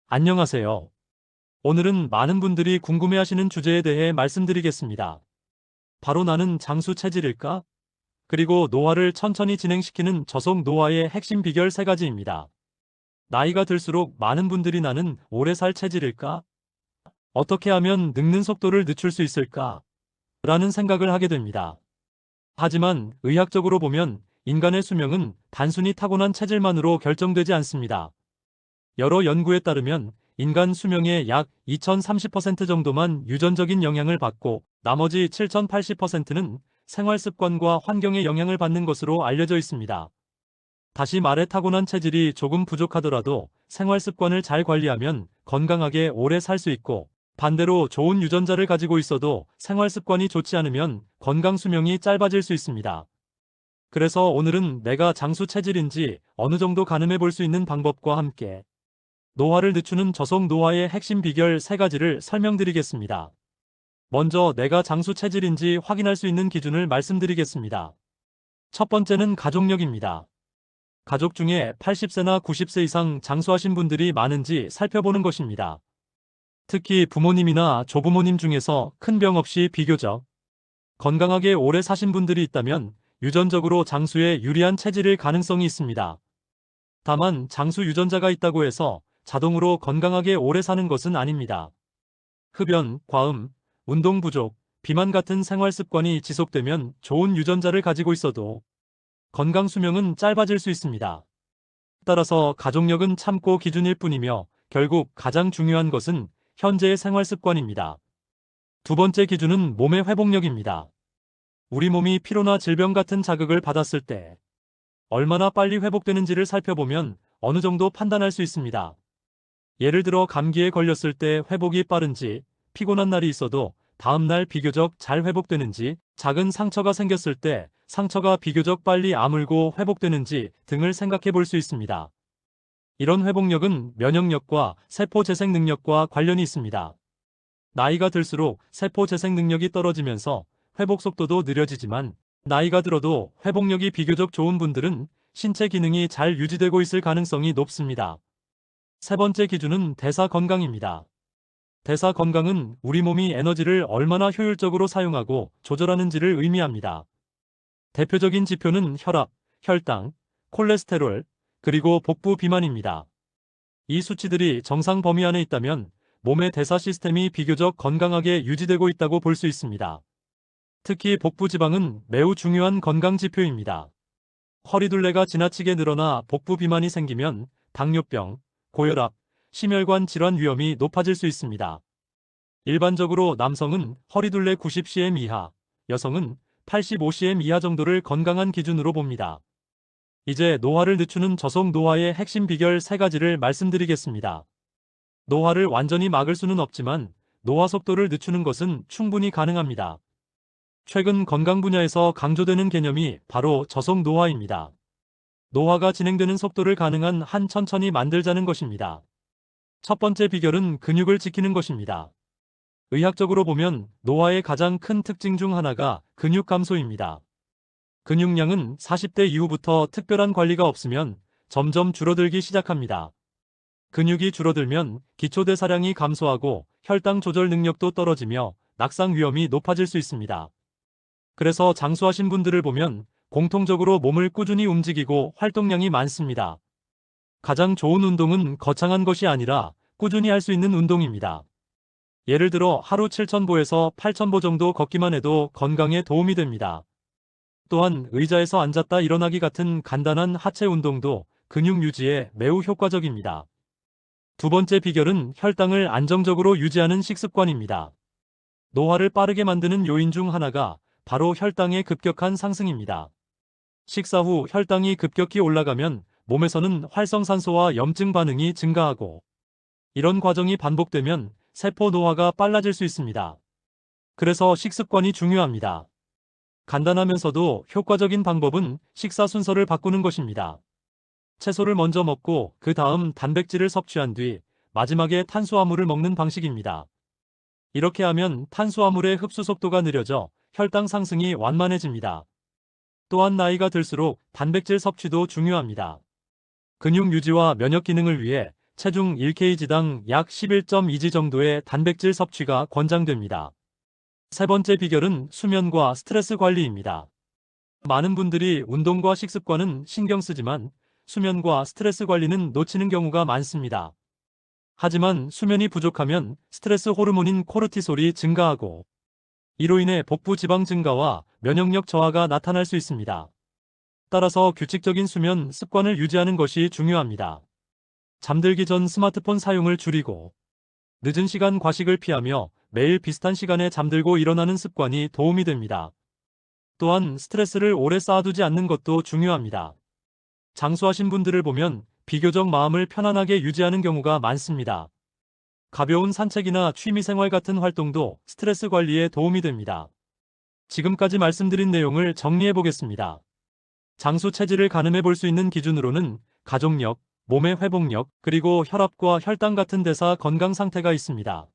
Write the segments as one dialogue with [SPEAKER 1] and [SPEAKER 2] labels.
[SPEAKER 1] 안녕하세요. 오늘은 많은 분들이 궁금해하시는 주제에 대해 말씀드리겠습니다. 바로 나는 장수 체질일까? 그리고 노화를 천천히 진행시키는 저속 노화의 핵심 비결 3가지입니다. 나이가 들수록 많은 분들이 나는 오래 살 체질일까? 어떻게 하면 늙는 속도를 늦출 수 있을까? 라는 생각을 하게 됩니다. 하지만 의학적으로 보면 인간의 수명은 단순히 타고난 체질만으로 결정되지 않습니다. 여러 연구에 따르면 인간 수명의 약 2030% 정도만 유전적인 영향을 받고 나머지 7080%는 생활 습관과 환경의 영향을 받는 것으로 알려져 있습니다. 다시 말해 타고난 체질이 조금 부족하더라도 생활 습관을 잘 관리하면 건강하게 오래 살 수 있고, 반대로 좋은 유전자를 가지고 있어도 생활 습관이 좋지 않으면 건강 수명이 짧아질 수 있습니다. 그래서 오늘은 내가 장수 체질인지 어느 정도 가늠해 볼 수 있는 방법과 함께 노화를 늦추는 저속 노화의 핵심 비결 3가지를 설명드리겠습니다. 먼저 내가 장수 체질인지 확인할 수 있는 기준을 말씀드리겠습니다. 첫 번째는 가족력입니다. 가족 중에 80세나 90세 이상 장수하신 분들이 많은지 살펴보는 것입니다. 특히 부모님이나 조부모님 중에서 큰 병 없이 비교적 건강하게 오래 사신 분들이 있다면 유전적으로 장수에 유리한 체질일 가능성이 있습니다. 다만 장수 유전자가 있다고 해서 자동으로 건강하게 오래 사는 것은 아닙니다. 흡연, 과음, 운동 부족, 비만 같은 생활 습관이 지속되면 좋은 유전자를 가지고 있어도 건강 수명은 짧아질 수 있습니다. 따라서 가족력은 참고 기준일 뿐이며 결국 가장 중요한 것은 현재의 생활 습관입니다. 두 번째 기준은 몸의 회복력입니다. 우리 몸이 피로나 질병 같은 자극을 받았을 때 얼마나 빨리 회복되는지를 살펴보면 어느 정도 판단할 수 있습니다. 예를 들어 감기에 걸렸을 때 회복이 빠른지, 피곤한 날이 있어도 다음날 비교적 잘 회복되는지, 작은 상처가 생겼을 때 상처가 비교적 빨리 아물고 회복되는지 등을 생각해 볼 수 있습니다. 이런 회복력은 면역력과 세포 재생 능력과 관련이 있습니다. 나이가 들수록 세포 재생 능력이 떨어지면서 회복 속도도 느려지지만, 나이가 들어도 회복력이 비교적 좋은 분들은 신체 기능이 잘 유지되고 있을 가능성이 높습니다. 세 번째 기준은 대사 건강입니다. 대사 건강은 우리 몸이 에너지를 얼마나 효율적으로 사용하고 조절하는지를 의미합니다. 대표적인 지표는 혈압, 혈당, 콜레스테롤, 그리고 복부 비만입니다. 이 수치들이 정상 범위 안에 있다면 몸의 대사 시스템이 비교적 건강하게 유지되고 있다고 볼 수 있습니다. 특히 복부 지방은 매우 중요한 건강 지표입니다. 허리둘레가 지나치게 늘어나 복부 비만이 생기면 당뇨병, 고혈압, 심혈관 질환 위험이 높아질 수 있습니다. 일반적으로 남성은 허리둘레 90cm 이하, 여성은 85cm 이하 정도를 건강한 기준으로 봅니다. 이제 노화를 늦추는 저속 노화의 핵심 비결 3가지를 말씀드리겠습니다. 노화를 완전히 막을 수는 없지만 노화 속도를 늦추는 것은 충분히 가능합니다. 최근 건강 분야에서 강조되는 개념이 바로 저속 노화입니다. 노화가 진행되는 속도를 가능한 한 천천히 만들자는 것입니다. 첫 번째 비결은 근육을 지키는 것입니다. 의학적으로 보면 노화의 가장 큰 특징 중 하나가 근육 감소입니다. 근육량은 40대 이후부터 특별한 관리가 없으면 점점 줄어들기 시작합니다. 근육이 줄어들면 기초대사량이 감소하고 혈당 조절 능력도 떨어지며 낙상 위험이 높아질 수 있습니다. 그래서 장수하신 분들을 보면 공통적으로 몸을 꾸준히 움직이고 활동량이 많습니다. 가장 좋은 운동은 거창한 것이 아니라 꾸준히 할 수 있는 운동입니다. 예를 들어 하루 7,000보에서 8,000보 정도 걷기만 해도 건강에 도움이 됩니다. 또한 의자에서 앉았다 일어나기 같은 간단한 하체 운동도 근육 유지에 매우 효과적입니다. 두 번째 비결은 혈당을 안정적으로 유지하는 식습관입니다. 노화를 빠르게 만드는 요인 중 하나가 바로 혈당의 급격한 상승입니다. 식사 후 혈당이 급격히 올라가면 몸에서는 활성산소와 염증 반응이 증가하고, 이런 과정이 반복되면 세포 노화가 빨라질 수 있습니다. 그래서 식습관이 중요합니다. 간단하면서도 효과적인 방법은 식사 순서를 바꾸는 것입니다. 채소를 먼저 먹고 그 다음 단백질을 섭취한 뒤 마지막에 탄수화물을 먹는 방식입니다. 이렇게 하면 탄수화물의 흡수 속도가 느려져 혈당 상승이 완만해집니다. 또한 나이가 들수록 단백질 섭취도 중요합니다. 근육 유지와 면역 기능을 위해 체중 1kg당 약 11.2g 정도의 단백질 섭취가 권장됩니다. 세 번째 비결은 수면과 스트레스 관리입니다. 많은 분들이 운동과 식습관은 신경 쓰지만 수면과 스트레스 관리는 놓치는 경우가 많습니다. 하지만 수면이 부족하면 스트레스 호르몬인 코르티솔이 증가하고 이로 인해 복부 지방 증가와 면역력 저하가 나타날 수 있습니다. 따라서 규칙적인 수면 습관을 유지하는 것이 중요합니다. 잠들기 전 스마트폰 사용을 줄이고 늦은 시간 과식을 피하며 매일 비슷한 시간에 잠들고 일어나는 습관이 도움이 됩니다. 또한 스트레스를 오래 쌓아두지 않는 것도 중요합니다. 장수하신 분들을 보면 비교적 마음을 편안하게 유지하는 경우가 많습니다. 가벼운 산책이나 취미생활 같은 활동도 스트레스 관리에 도움이 됩니다. 지금까지 말씀드린 내용을 정리해 보겠습니다. 장수 체질을 가늠해 볼 수 있는 기준으로는 가족력, 몸의 회복력, 그리고 혈압과 혈당 같은 대사 건강 상태가 있습니다.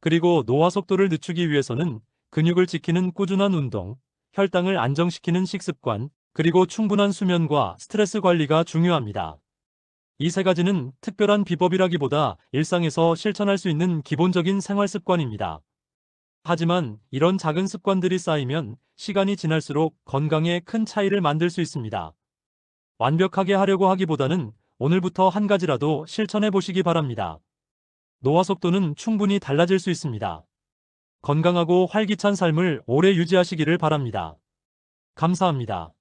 [SPEAKER 1] 그리고 노화 속도를 늦추기 위해서는 근육을 지키는 꾸준한 운동, 혈당을 안정시키는 식습관, 그리고 충분한 수면과 스트레스 관리가 중요합니다. 이 세 가지는 특별한 비법이라기보다 일상에서 실천할 수 있는 기본적인 생활 습관입니다. 하지만 이런 작은 습관들이 쌓이면 시간이 지날수록 건강에 큰 차이를 만들 수 있습니다. 완벽하게 하려고 하기보다는 오늘부터 한 가지라도 실천해 보시기 바랍니다. 노화 속도는 충분히 달라질 수 있습니다. 건강하고 활기찬 삶을 오래 유지하시기를 바랍니다. 감사합니다.